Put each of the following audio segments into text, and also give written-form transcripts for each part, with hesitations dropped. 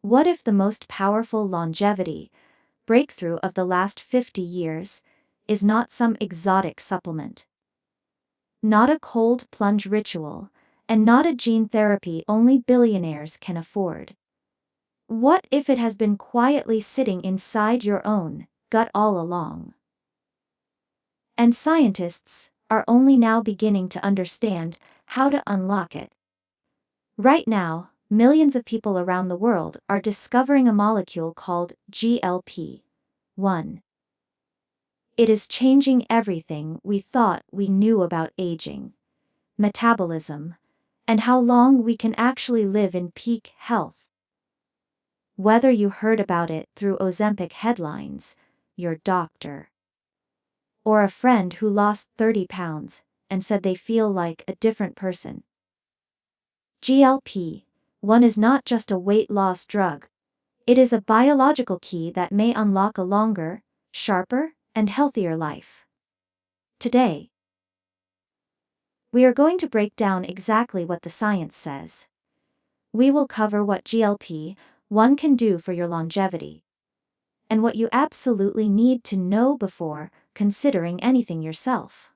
What if the most powerful longevity breakthrough of the last 50 years is not some exotic supplement? Not a cold plunge ritual, and not a gene therapy only billionaires can afford. What if it has been quietly sitting inside your own gut all along? And scientists are only now beginning to understand how to unlock it. Right now, millions of people around the world are discovering a molecule called GLP-1. It is changing everything we thought we knew about aging, metabolism, and how long we can actually live in peak health. Whether you heard about it through Ozempic headlines, your doctor, or a friend who lost 30 pounds and said they feel like a different person, GLP-1 is not just a weight loss drug. It is a biological key that may unlock a longer, sharper, and healthier life. Today, we are going to break down exactly what the science says. We will cover what GLP-1 can do for your longevity, and what you absolutely need to know before considering anything yourself.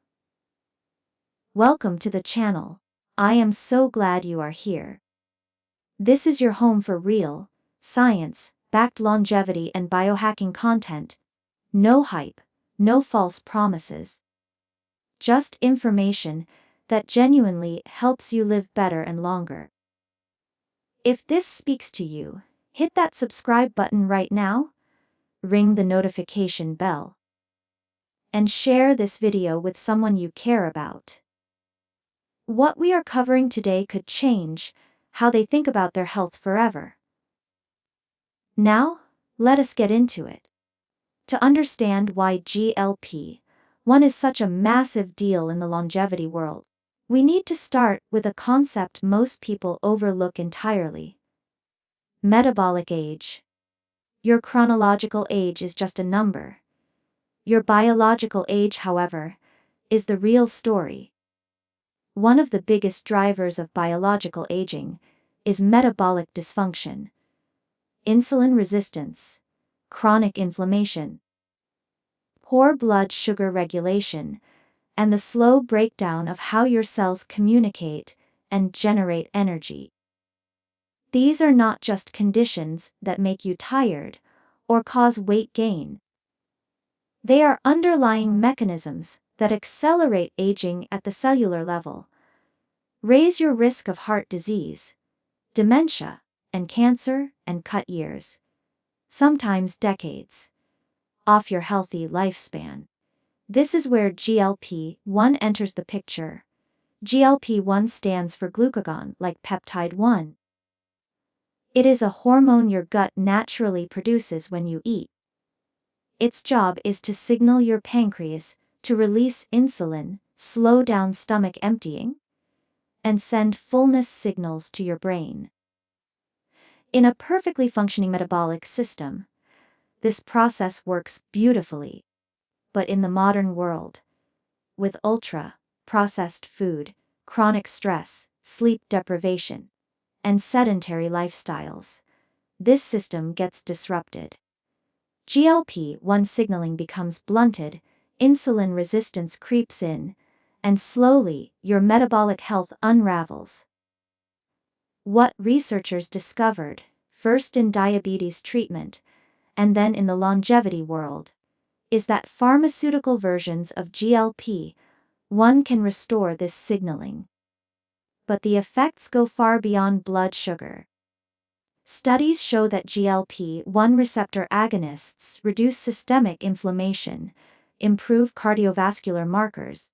Welcome to the channel. I am so glad you are here. This is your home for real, science-backed longevity and biohacking content. No hype, no false promises. Just information that genuinely helps you live better and longer. If this speaks to you, hit that subscribe button right now, ring the notification bell, and share this video with someone you care about. What we are covering today could change how they think about their health forever. Now, let us get into it. To understand why GLP-1 is such a massive deal in the longevity world, we need to start with a concept most people overlook entirely: metabolic age. Your chronological age is just a number. Your biological age, however, is the real story. One of the biggest drivers of biological aging is metabolic dysfunction, insulin resistance, chronic inflammation, poor blood sugar regulation, and the slow breakdown of how your cells communicate and generate energy. These are not just conditions that make you tired or cause weight gain. They are underlying mechanisms that accelerate aging at the cellular level, raise your risk of heart disease, dementia, and cancer, and cut years, sometimes decades, off your healthy lifespan. This is where GLP-1 enters the picture. GLP-1 stands for glucagon, like peptide 1. It is a hormone your gut naturally produces when you eat. Its job is to signal your pancreas to release insulin, slow down stomach emptying, and send fullness signals to your brain. In a perfectly functioning metabolic system, this process works beautifully. But in the modern world, with ultra-processed food, chronic stress, sleep deprivation, and sedentary lifestyles, this system gets disrupted. GLP-1 signaling becomes blunted, insulin resistance creeps in, and slowly your metabolic health unravels. What researchers discovered, first in diabetes treatment, and then in the longevity world, is that pharmaceutical versions of GLP-1 can restore this signaling. But the effects go far beyond blood sugar. Studies show that GLP-1 receptor agonists reduce systemic inflammation, improve cardiovascular markers,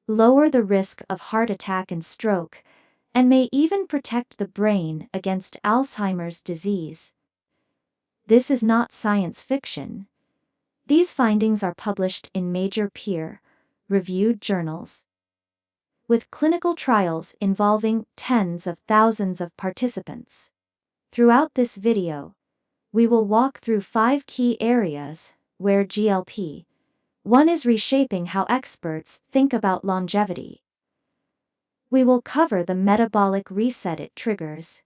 lower the risk of heart attack and stroke, and may even protect the brain against Alzheimer's disease. This is not science fiction. These findings are published in major peer-reviewed journals, with clinical trials involving tens of thousands of participants. Throughout this video, we will walk through 5 key areas where GLP-1 is reshaping how experts think about longevity. We will cover the metabolic reset it triggers,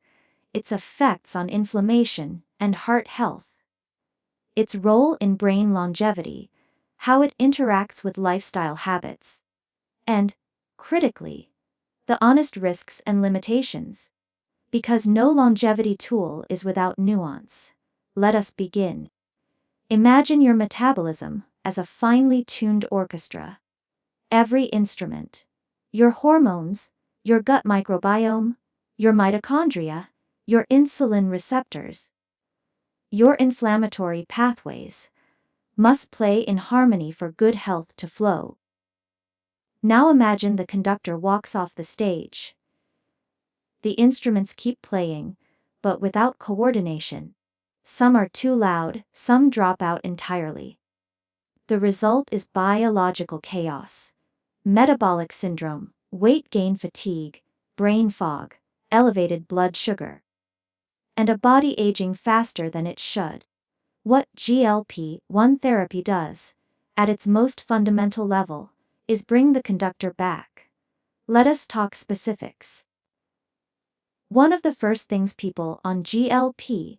its effects on inflammation and heart health, its role in brain longevity, how it interacts with lifestyle habits, and, critically, the honest risks and limitations. Because no longevity tool is without nuance. Let us begin. Imagine your metabolism as a finely tuned orchestra. Every instrument, your hormones, your gut microbiome, your mitochondria, your insulin receptors, your inflammatory pathways, must play in harmony for good health to flow. Now imagine the conductor walks off the stage. The instruments keep playing, but without coordination. Some are too loud, some drop out entirely. The result is biological chaos. Metabolic syndrome, weight gain fatigue, brain fog, elevated blood sugar, and a body aging faster than it should. What GLP-1 therapy does, at its most fundamental level, is bring the conductor back. Let us talk specifics. One of the first things people on GLP-1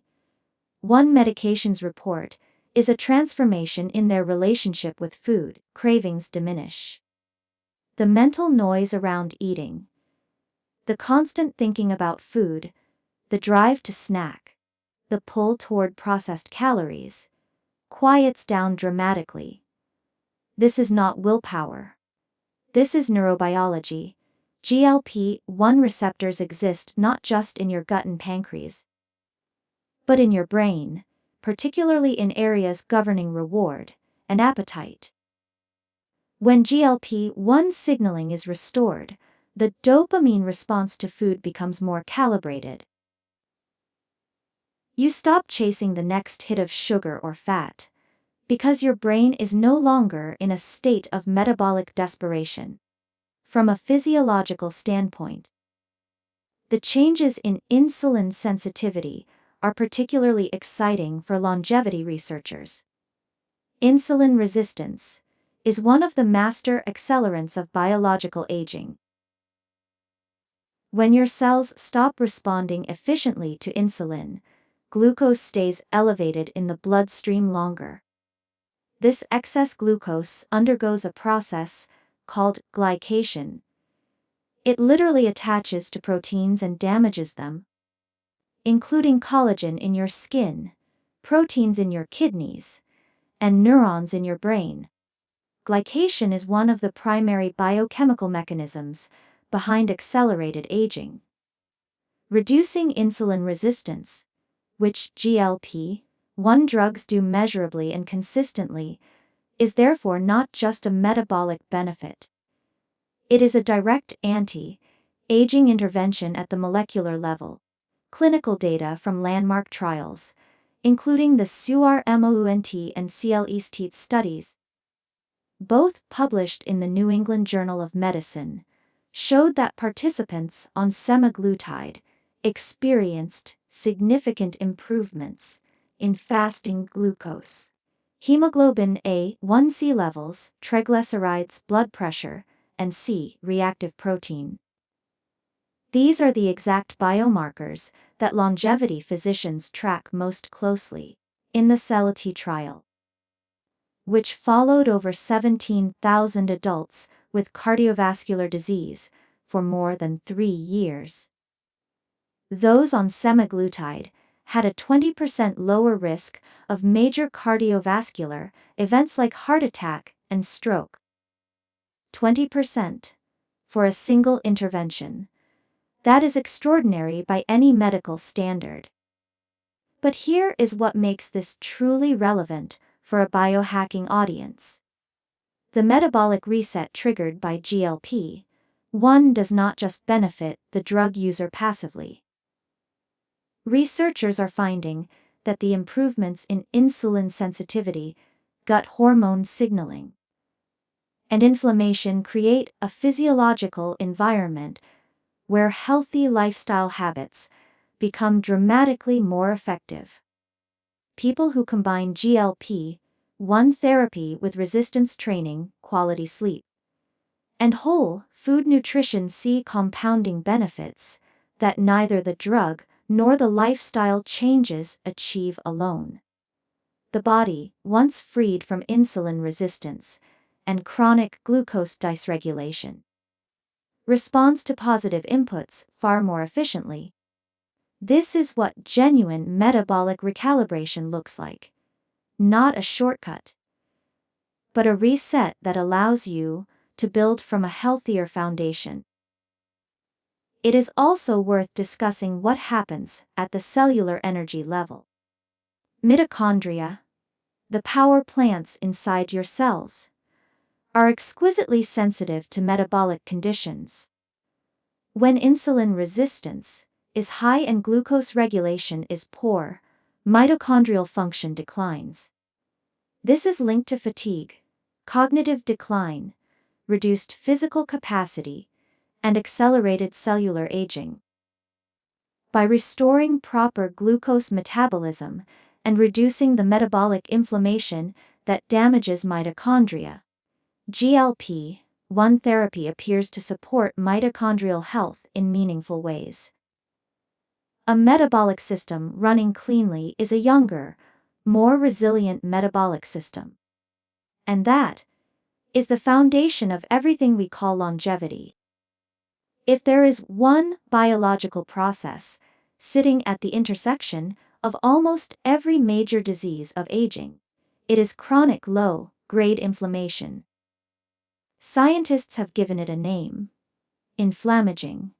medications report is a transformation in their relationship with food. Cravings diminish. The mental noise around eating, the constant thinking about food, the drive to snack, the pull toward processed calories, quiets down dramatically. This is not willpower. This is neurobiology. GLP-1 receptors exist not just in your gut and pancreas, but in your brain, particularly in areas governing reward and appetite. When GLP-1 signaling is restored, the dopamine response to food becomes more calibrated. You stop chasing the next hit of sugar or fat, because your brain is no longer in a state of metabolic desperation. From a physiological standpoint, the changes in insulin sensitivity are particularly exciting for longevity researchers. Insulin resistance is one of the master accelerants of biological aging. When your cells stop responding efficiently to insulin, glucose stays elevated in the bloodstream longer. This excess glucose undergoes a process called glycation. It literally attaches to proteins and damages them, including collagen in your skin, proteins in your kidneys, and neurons in your brain. Glycation is one of the primary biochemical mechanisms behind accelerated aging. Reducing insulin resistance, which GLP-1 drugs do measurably and consistently, is therefore not just a metabolic benefit. It is a direct anti-aging intervention at the molecular level. Clinical data from landmark trials, including the SURMOUNT and CLEST studies, both published in the New England Journal of Medicine, showed that participants on semaglutide experienced significant improvements in fasting glucose, hemoglobin A1C levels, triglycerides, blood pressure, and C-reactive protein. These are the exact biomarkers that longevity physicians track most closely. In the CLEST trial, which followed over 17,000 adults with cardiovascular disease for more than 3 years, those on semaglutide had a 20% lower risk of major cardiovascular events like heart attack and stroke. 20% for a single intervention. That is extraordinary by any medical standard. But here is what makes this truly relevant for a biohacking audience. The metabolic reset triggered by GLP-1 does not just benefit the drug user passively. Researchers are finding that the improvements in insulin sensitivity, gut hormone signaling, and inflammation create a physiological environment where healthy lifestyle habits become dramatically more effective. People who combine GLP-1 therapy with resistance training, quality sleep, and whole food nutrition see compounding benefits that neither the drug nor the lifestyle changes achieve alone. The body, once freed from insulin resistance and chronic glucose dysregulation, responds to positive inputs far more efficiently. This is what genuine metabolic recalibration looks like. Not a shortcut, but a reset that allows you to build from a healthier foundation. It is also worth discussing what happens at the cellular energy level. Mitochondria, the power plants inside your cells, are exquisitely sensitive to metabolic conditions. When insulin resistance is high and glucose regulation is poor, mitochondrial function declines. This is linked to fatigue, cognitive decline, reduced physical capacity, and accelerated cellular aging. By restoring proper glucose metabolism and reducing the metabolic inflammation that damages mitochondria, GLP-1 therapy appears to support mitochondrial health in meaningful ways. A metabolic system running cleanly is a younger, more resilient metabolic system. And that is the foundation of everything we call longevity. If there is one biological process sitting at the intersection of almost every major disease of aging, it is chronic low-grade inflammation. Scientists have given it a name: inflammaging,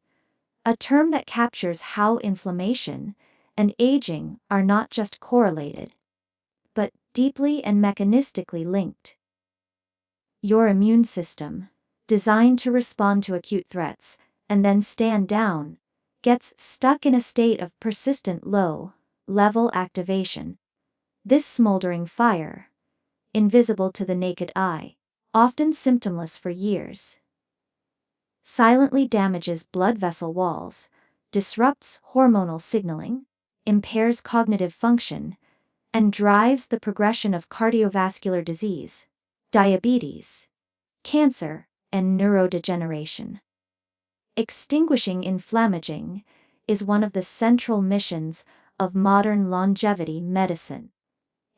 a term that captures how inflammation and aging are not just correlated, but deeply and mechanistically linked. Your immune system, designed to respond to acute threats and then stand down, gets stuck in a state of persistent low-level activation. This smoldering fire, invisible to the naked eye, often symptomless for years, silently damages blood vessel walls, disrupts hormonal signaling, impairs cognitive function, and drives the progression of cardiovascular disease, diabetes, cancer, and neurodegeneration. Extinguishing inflammaging is one of the central missions of modern longevity medicine,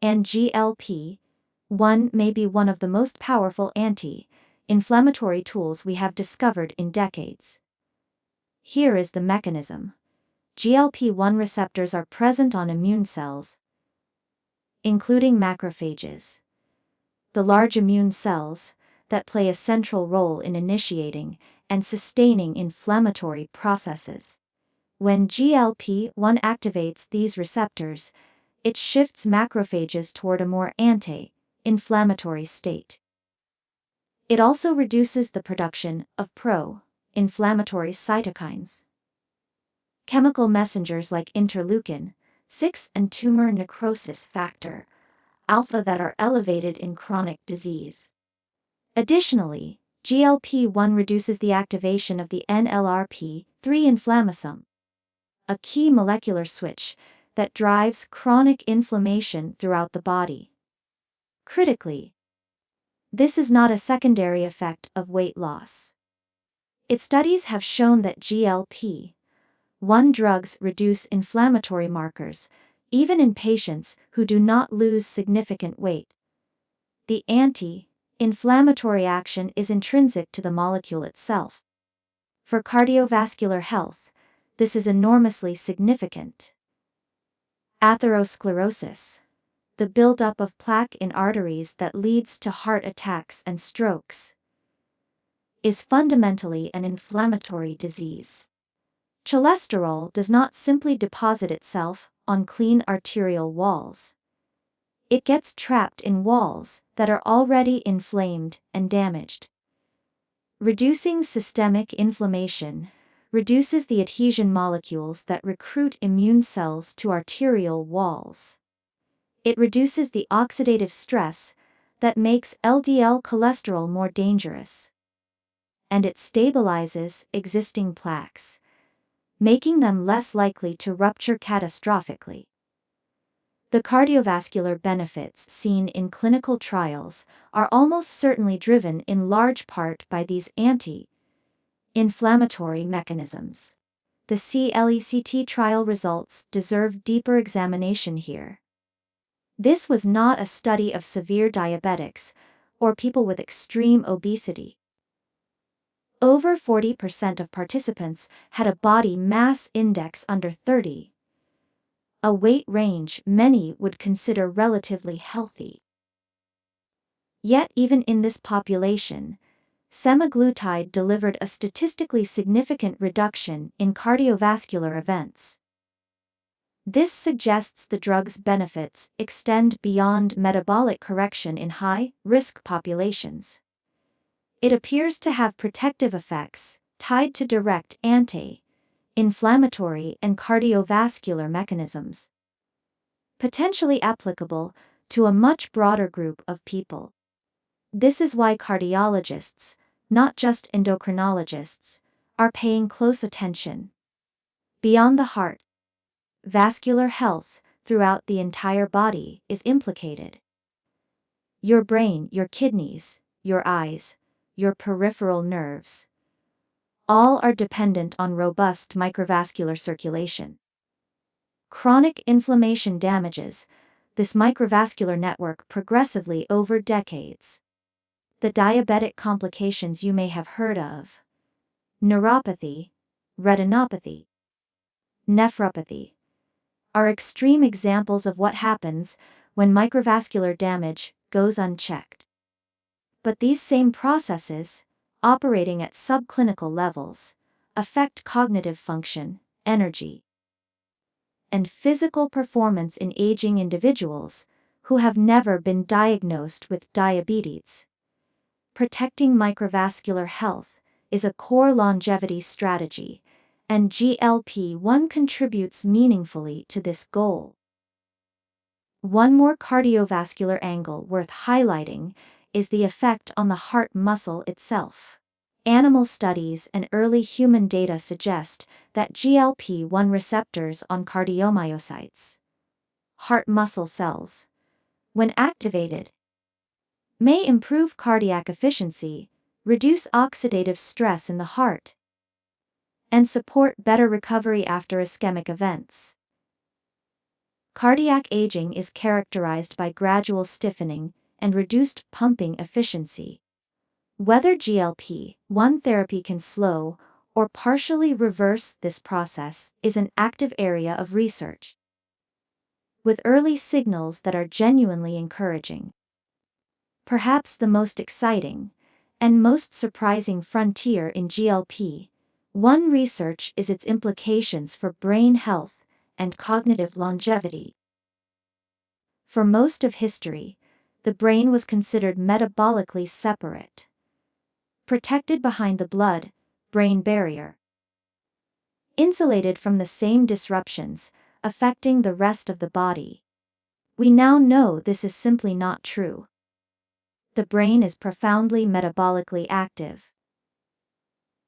and GLP-1 may be one of the most powerful anti-inflammatory tools we have discovered in decades. Here is the mechanism. GLP-1 receptors are present on immune cells, including macrophages, the large immune cells that play a central role in initiating and sustaining inflammatory processes. When GLP-1 activates these receptors, it shifts macrophages toward a more anti-inflammatory state. It also reduces the production of pro-inflammatory cytokines, chemical messengers like interleukin-6 and tumor necrosis factor alpha that are elevated in chronic disease. Additionally, GLP-1 reduces the activation of the NLRP3 inflammasome, a key molecular switch that drives chronic inflammation throughout the body. Critically, this is not a secondary effect of weight loss. Its studies have shown that GLP-1 drugs reduce inflammatory markers, even in patients who do not lose significant weight. The anti-inflammatory action is intrinsic to the molecule itself. For cardiovascular health, this is enormously significant. Atherosclerosis, the buildup of plaque in arteries that leads to heart attacks and strokes, is fundamentally an inflammatory disease. Cholesterol does not simply deposit itself on clean arterial walls. It gets trapped in walls that are already inflamed and damaged. Reducing systemic inflammation reduces the adhesion molecules that recruit immune cells to arterial walls. It reduces the oxidative stress that makes LDL cholesterol more dangerous. And it stabilizes existing plaques, making them less likely to rupture catastrophically. The cardiovascular benefits seen in clinical trials are almost certainly driven in large part by these anti-inflammatory mechanisms. The GLECT trial results deserve deeper examination here. This was not a study of severe diabetics or people with extreme obesity. Over 40% of participants had a body mass index under 30, a weight range many would consider relatively healthy. Yet even in this population, semaglutide delivered a statistically significant reduction in cardiovascular events. This suggests the drug's benefits extend beyond metabolic correction in high-risk populations. It appears to have protective effects tied to direct anti-inflammatory and cardiovascular mechanisms, potentially applicable to a much broader group of people. This is why cardiologists, not just endocrinologists, are paying close attention. Beyond the heart, vascular health throughout the entire body is implicated. Your brain, your kidneys, your eyes, your peripheral nerves, all are dependent on robust microvascular circulation. Chronic inflammation damages this microvascular network progressively over decades. The diabetic complications you may have heard of: neuropathy, retinopathy, nephropathy, are extreme examples of what happens when microvascular damage goes unchecked. But these same processes, operating at subclinical levels, affect cognitive function, energy, and physical performance in aging individuals who have never been diagnosed with diabetes. Protecting microvascular health is a core longevity strategy, and GLP-1 contributes meaningfully to this goal. One more cardiovascular angle worth highlighting is the effect on the heart muscle itself. Animal studies and early human data suggest that GLP-1 receptors on cardiomyocytes, heart muscle cells, when activated, may improve cardiac efficiency, reduce oxidative stress in the heart, and support better recovery after ischemic events. Cardiac aging is characterized by gradual stiffening and reduced pumping efficiency. Whether GLP-1 therapy can slow or partially reverse this process is an active area of research, with early signals that are genuinely encouraging. Perhaps the most exciting and most surprising frontier in GLP-1 research is its implications for brain health and cognitive longevity. For most of history, the brain was considered metabolically separate, protected behind the blood-brain barrier, insulated from the same disruptions affecting the rest of the body. We now know this is simply not true. The brain is profoundly metabolically active,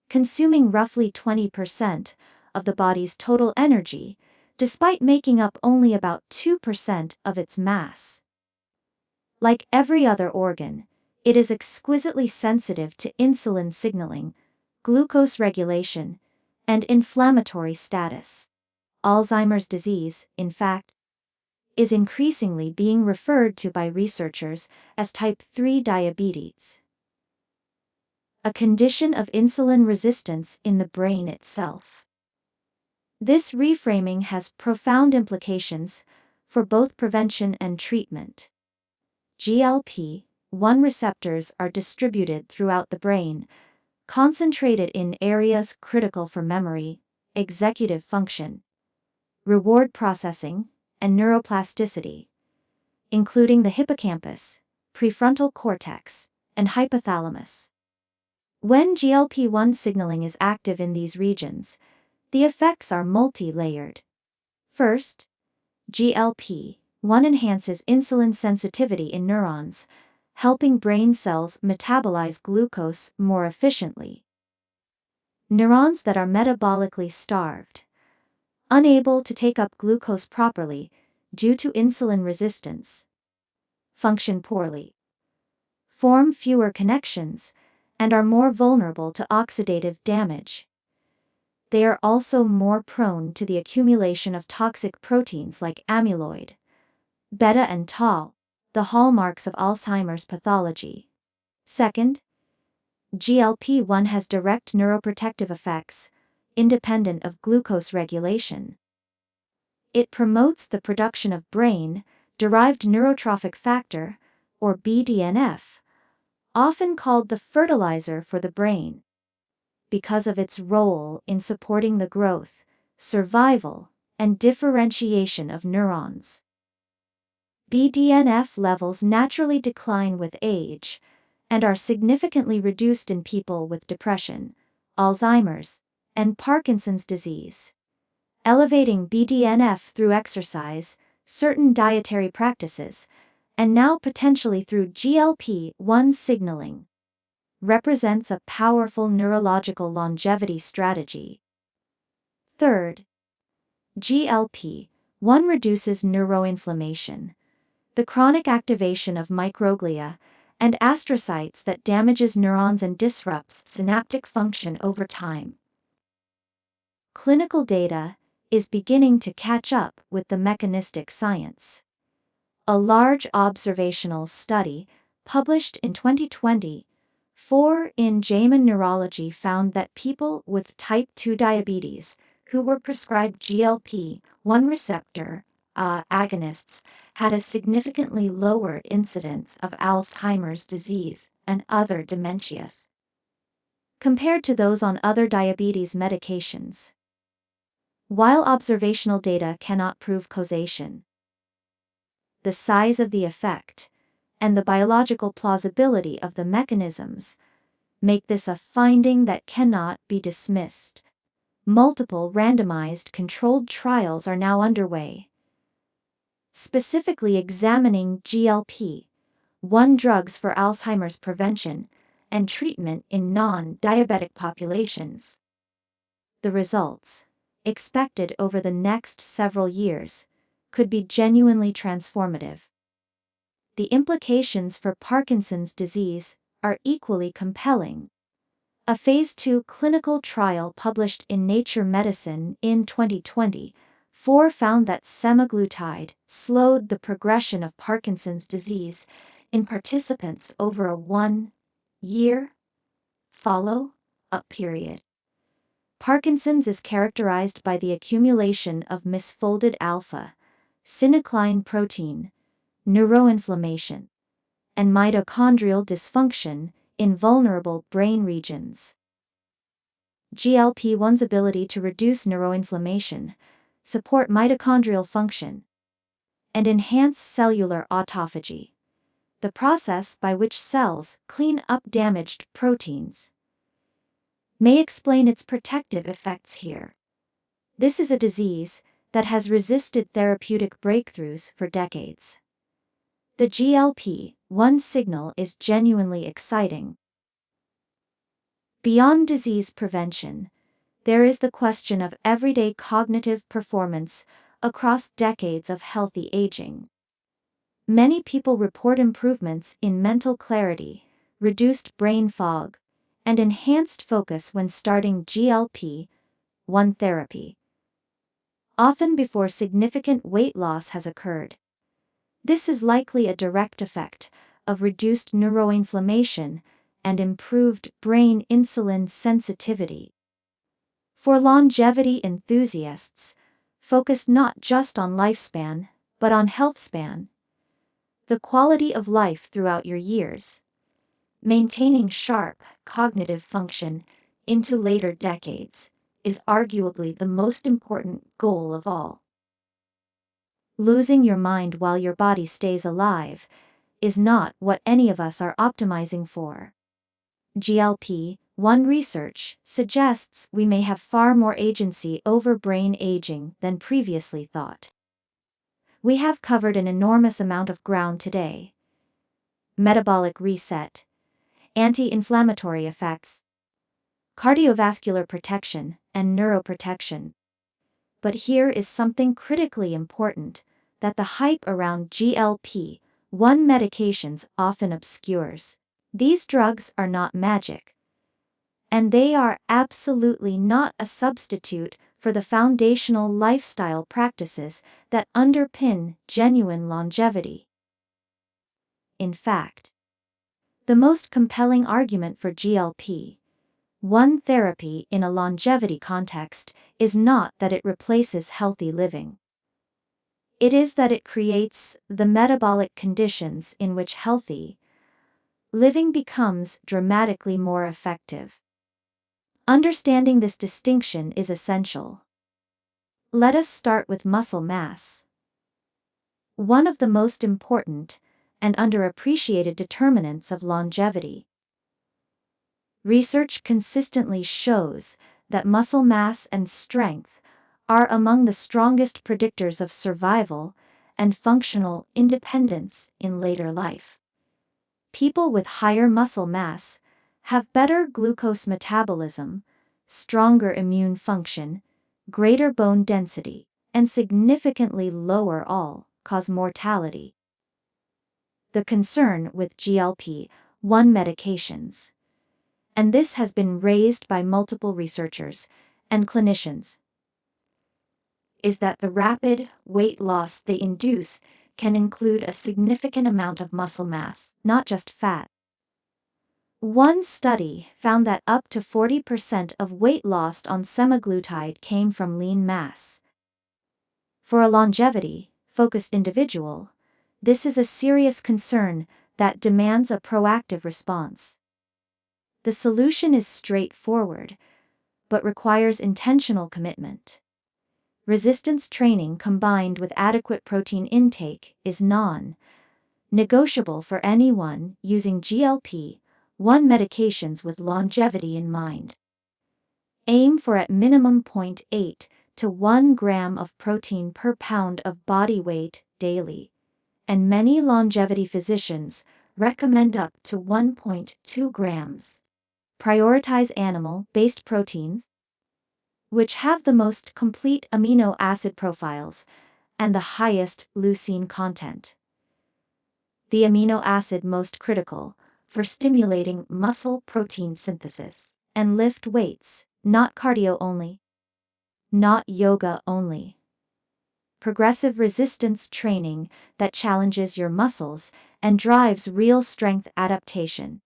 consuming roughly 20% of the body's total energy, despite making up only about 2% of its mass. Like every other organ, it is exquisitely sensitive to insulin signaling, glucose regulation, and inflammatory status. Alzheimer's disease, in fact, is increasingly being referred to by researchers as type 3 diabetes, a condition of insulin resistance in the brain itself. This reframing has profound implications for both prevention and treatment. GLP-1 receptors are distributed throughout the brain, concentrated in areas critical for memory, executive function, reward processing, and neuroplasticity, including the hippocampus, prefrontal cortex, and hypothalamus. When GLP-1 signaling is active in these regions, the effects are multi-layered. First, GLP-1 enhances insulin sensitivity in neurons, helping brain cells metabolize glucose more efficiently. Neurons that are metabolically starved, unable to take up glucose properly due to insulin resistance, function poorly, form fewer connections, and are more vulnerable to oxidative damage. they are also more prone to the accumulation of toxic proteins like amyloid, beta and tau, the hallmarks of Alzheimer's pathology. Second, GLP-1 has direct neuroprotective effects, independent of glucose regulation. It promotes the production of brain-derived neurotrophic factor, or BDNF, often called the fertilizer for the brain, because of its role in supporting the growth, survival, and differentiation of neurons. BDNF levels naturally decline with age, and are significantly reduced in people with depression, Alzheimer's, and Parkinson's disease. Elevating BDNF through exercise, certain dietary practices, and now potentially through GLP-1 signaling, represents a powerful neurological longevity strategy. Third, GLP-1 reduces neuroinflammation, the chronic activation of microglia and astrocytes that damages neurons and disrupts synaptic function over time. Clinical data is beginning to catch up with the mechanistic science. A large observational study, published in 2024 in JAMA Neurology, found that people with type 2 diabetes who were prescribed GLP-1 receptor agonists had a significantly lower incidence of Alzheimer's disease and other dementias compared to those on other diabetes medications. While observational data cannot prove causation, the size of the effect and the biological plausibility of the mechanisms make this a finding that cannot be dismissed. Multiple randomized controlled trials are now underway, specifically examining GLP-1 drugs for Alzheimer's prevention and treatment in non-diabetic populations. The results, expected over the next several years, could be genuinely transformative. The implications for Parkinson's disease are equally compelling. A Phase 2 clinical trial published in Nature Medicine in 2024 found that semaglutide slowed the progression of Parkinson's disease in participants over a 1-year follow-up period. Parkinson's is characterized by the accumulation of misfolded alpha-synuclein protein, neuroinflammation, and mitochondrial dysfunction in vulnerable brain regions. GLP-1's ability to reduce neuroinflammation, support mitochondrial function, and enhance cellular autophagy, the process by which cells clean up damaged proteins, may explain its protective effects here. This is a disease that has resisted therapeutic breakthroughs for decades. The GLP-1 signal is genuinely exciting. Beyond disease prevention, there is the question of everyday cognitive performance across decades of healthy aging. Many people report improvements in mental clarity, reduced brain fog, and enhanced focus when starting GLP-1 therapy, often before significant weight loss has occurred. This is likely a direct effect of reduced neuroinflammation and improved brain insulin sensitivity. For longevity enthusiasts, focused not just on lifespan, but on health span, the quality of life throughout your years, maintaining sharp cognitive function into later decades, is arguably the most important goal of all. Losing your mind while your body stays alive is not what any of us are optimizing for. GLP-1 research suggests we may have far more agency over brain aging than previously thought. We have covered an enormous amount of ground today: metabolic reset, anti-inflammatory effects, cardiovascular protection, and neuroprotection. But here is something critically important that the hype around GLP-1 medications often obscures. These drugs are not magic, and they are absolutely not a substitute for the foundational lifestyle practices that underpin genuine longevity. In fact, the most compelling argument for GLP-1 therapy in a longevity context is not that it replaces healthy living. It is that it creates the metabolic conditions in which healthy living becomes dramatically more effective. Understanding this distinction is essential. Let us start with muscle mass. One of the most important and underappreciated determinants of longevity. Research consistently shows that muscle mass and strength are among the strongest predictors of survival and functional independence in later life. People with higher muscle mass have better glucose metabolism, stronger immune function, greater bone density, and significantly lower all-cause mortality. The concern with GLP-1 medications, and this has been raised by multiple researchers and clinicians, is that the rapid weight loss they induce can include a significant amount of muscle mass, not just fat. One study found that up to 40% of weight lost on semaglutide came from lean mass. For a longevity-focused individual, this is a serious concern that demands a proactive response. The solution is straightforward, but requires intentional commitment. Resistance training combined with adequate protein intake is non-negotiable for anyone using GLP-1 medications with longevity in mind. Aim for at minimum 0.8 to 1 gram of protein per pound of body weight daily, and many longevity physicians recommend up to 1.2 grams. Prioritize animal-based proteins, which have the most complete amino acid profiles and the highest leucine content. The amino acid most critical for stimulating muscle protein synthesis and lift weights, not cardio only, not yoga only. Progressive resistance training that challenges your muscles and drives real strength adaptation.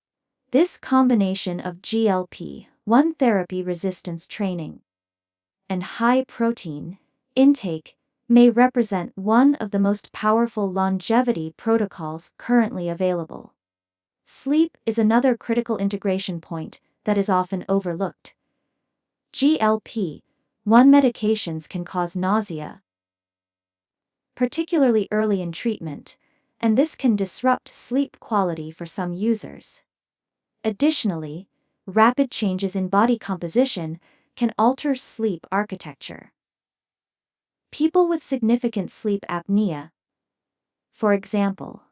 This combination of GLP-1 therapy resistance training and high protein intake may represent one of the most powerful longevity protocols currently available. Sleep is another critical integration point that is often overlooked. GLP-1 medications can cause nausea, particularly early in treatment, and this can disrupt sleep quality for some users. Additionally, rapid changes in body composition can alter sleep architecture. People with significant sleep apnea, for example,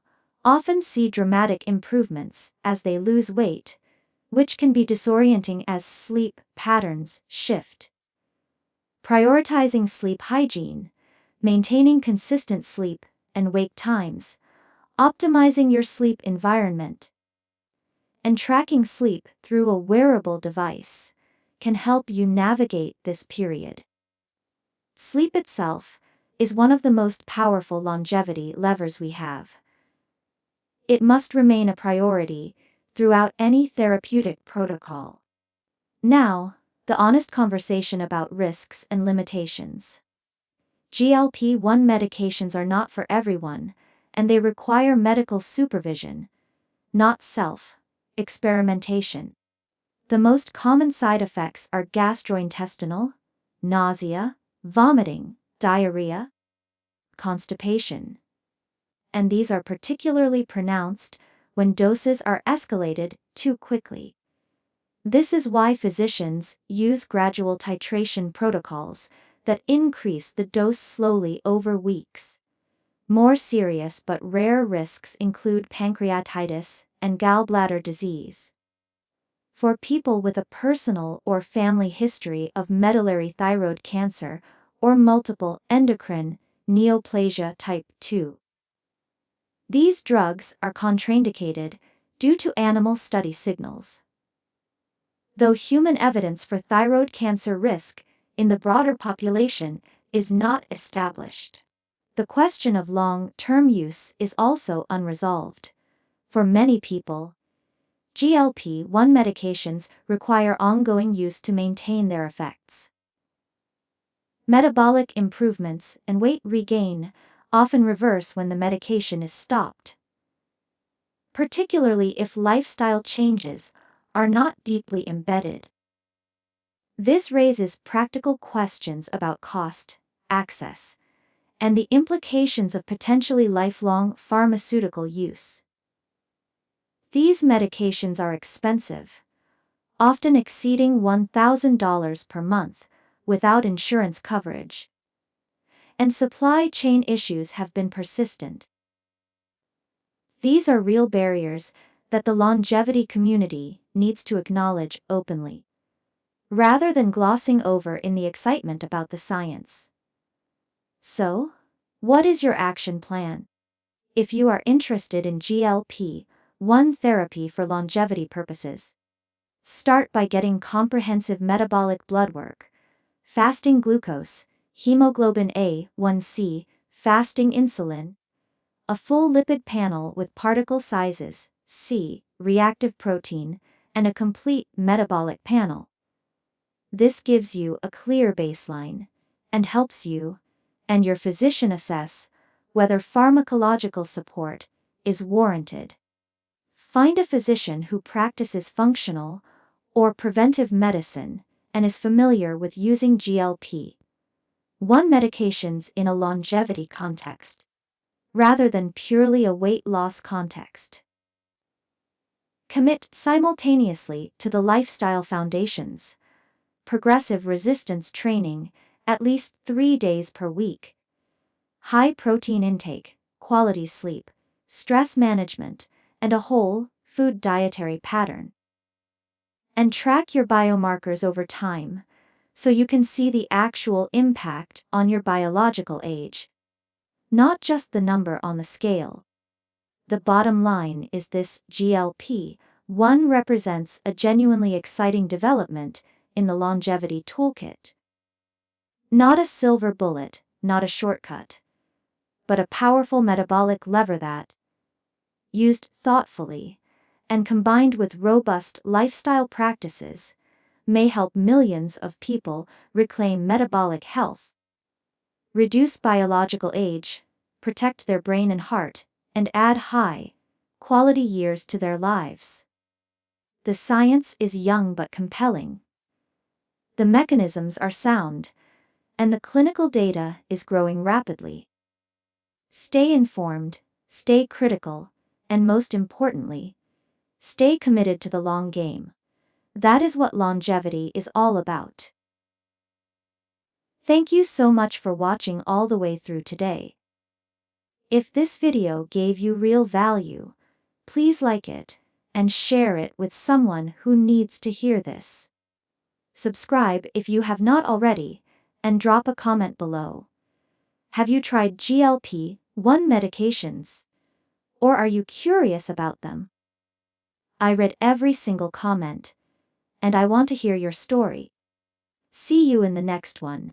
often see dramatic improvements as they lose weight, which can be disorienting as sleep patterns shift. Prioritizing sleep hygiene, maintaining consistent sleep and wake times, optimizing your sleep environment, and tracking sleep through a wearable device can help you navigate this period. Sleep itself is one of the most powerful longevity levers we have. It must remain a priority throughout any therapeutic protocol. Now, the honest conversation about risks and limitations. GLP-1 medications are not for everyone, and they require medical supervision, not self-experimentation. The most common side effects are gastrointestinal, nausea, vomiting, diarrhea, constipation. And these are particularly pronounced when doses are escalated too quickly. This is why physicians use gradual titration protocols that increase the dose slowly over weeks. More serious but rare risks include pancreatitis and gallbladder disease. For people with a personal or family history of medullary thyroid cancer or multiple endocrine neoplasia type 2. These drugs are contraindicated due to animal study signals. though human evidence for thyroid cancer risk in the broader population is not established. The question of long-term use is also unresolved. For many people, GLP-1 medications require ongoing use to maintain their effects. Metabolic improvements and weight regain often reverse when the medication is stopped, particularly if lifestyle changes are not deeply embedded. This raises practical questions about cost, access, and the implications of potentially lifelong pharmaceutical use. These medications are expensive, often exceeding $1,000 per month without insurance coverage, and supply chain issues have been persistent. These are real barriers that the longevity community needs to acknowledge openly, rather than glossing over in the excitement about the science. So, what is your action plan? If you are interested in GLP-1 therapy for longevity purposes, start by getting comprehensive metabolic blood work, fasting glucose, hemoglobin A1C, fasting insulin, a full lipid panel with particle sizes, reactive protein, and a complete metabolic panel. This gives you a clear baseline and helps you and your physician assess whether pharmacological support is warranted. Find a physician who practices functional or preventive medicine and is familiar with using GLP-1 medications in a longevity context, rather than purely a weight loss context. Commit simultaneously to the lifestyle foundations: progressive resistance training, at least 3 days per week, high protein intake, quality sleep, stress management, and a whole food dietary pattern. And track your biomarkers over time, so you can see the actual impact on your biological age, not just the number on the scale. The bottom line is this: GLP-1 represents a genuinely exciting development in the longevity toolkit. Not a silver bullet, not a shortcut, but a powerful metabolic lever that, used thoughtfully and combined with robust lifestyle practices, may help millions of people reclaim metabolic health, reduce biological age, protect their brain and heart, and add high-quality years to their lives. The science is young but compelling. The mechanisms are sound, and the clinical data is growing rapidly. Stay informed, stay critical, and most importantly, stay committed to the long game. That is what longevity is all about. Thank you so much for watching all the way through today. If this video gave you real value, please like it and share it with someone who needs to hear this. Subscribe if you have not already, and drop a comment below. Have you tried GLP-1 medications? Or are you curious about them? I read every single comment, and I want to hear your story. See you in the next one.